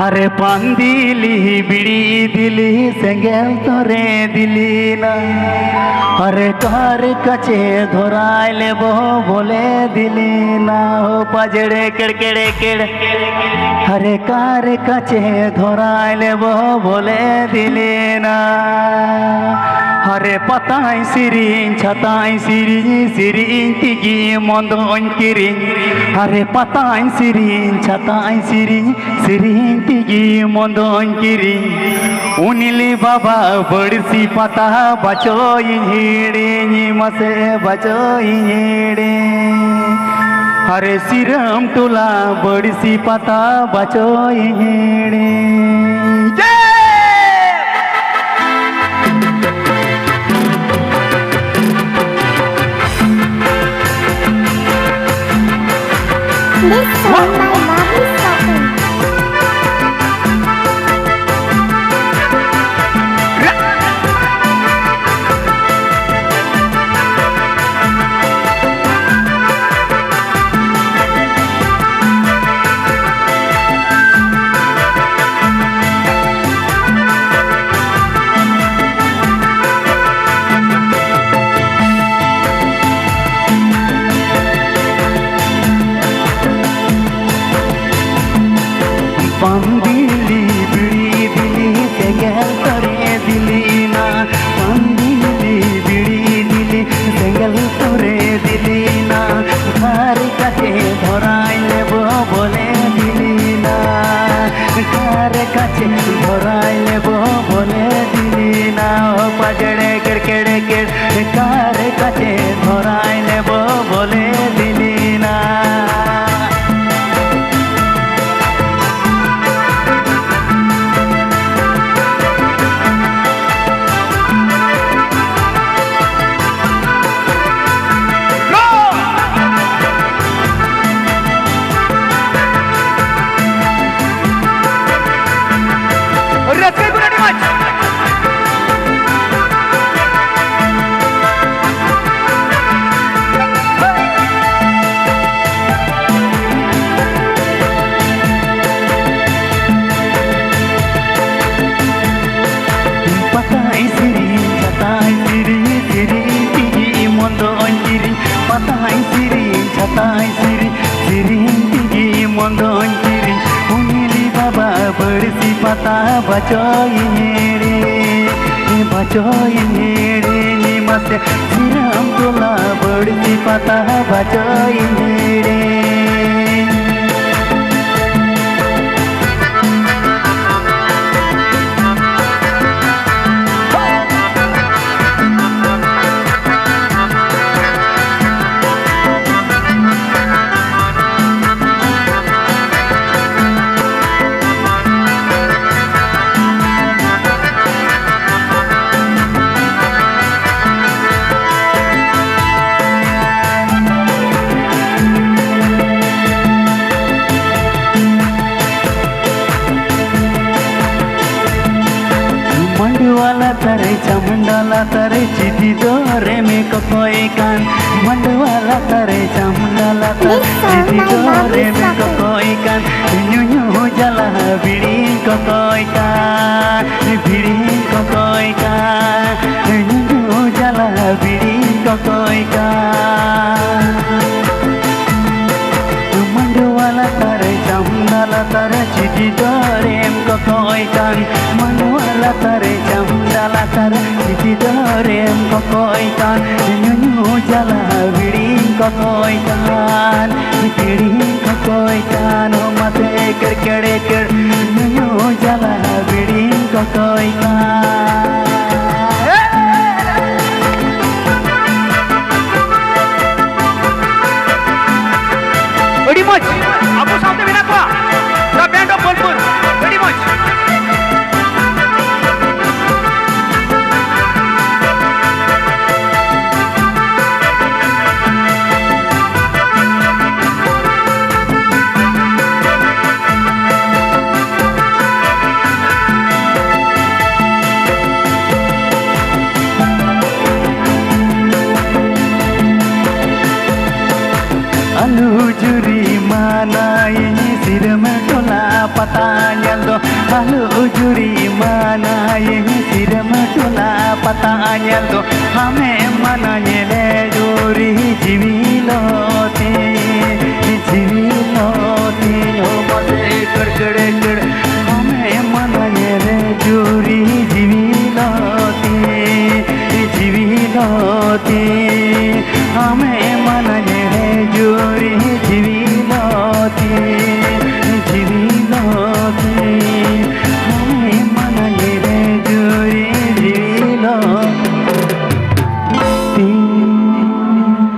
अरे पान दिली बिड़ी दिली सेंगेल तोरे दिली ना अरे कार कचे धोराय लेबो बोले दिली ना हो पजड़े केड़केड़े केड़ अरे कार कचे धोराय लेबो बोले दिली ना अरे पताई सिरिंग छताई सिरिंग सिरिंग तिगी मंदों किरिंग अरे पताई सिरिंग छताई सिरिंग सिरिंग तिगी मंदों किरिंग उनिली बाबा बड़सी पता बचो हिड़े मसे बचो हिड़े अरे सिरम टोला बड़सी पता बचो हिड़े This song by Bobby Stocking. पान दिली बिड़ी दिली सेंगेल तोरे दिली ना पान दिली बिड़ी दिली सेंगेल तोरे दिली ना घर कचे धराई लेबो बोले दिली ना घर कचे धराई लेबो बोले दिली ना पजड़े केड़केड़े केड़ घर कचे धराई लेबो बोले दिली ना पताई सिरी छताई सिरी सिरी तिगी मंदों किरिंग पताई सिरी छताई सिरी सिरी तिगी मंदों किरिंग उंगली बाबा बड़सी पता बचोई हेड़े मसे सिरम तोला बड़सी पता बचोई हेड़े मंडवाला तरे चामुंडाला तरे चिटी दोरे में कोई कान मंडवाला तरे चामुंडाला तरे चिटी दोरे में कोई कान न्यू जला बिड़ी कोई कान बिड़ी कोई कान न्यू जला बिड़ी कोई कान मंडवाला तरे चामुंडाला तरे चिटी दोरे में कोई कान मंडवाला तरे चामुंडाला तरे चिटी दोरे में कोई कान न्यू जला बिड़ी कोई कान बिड़ी कोई कान हो मते केड़केड़े केड़ न्यू जला बिड़ी कोई कान Very much. Abu Samte Binakwa, the band of Bolpur. Very much. halu juri mana ye siram tula pata anyal do hame mana nyele juri jivilo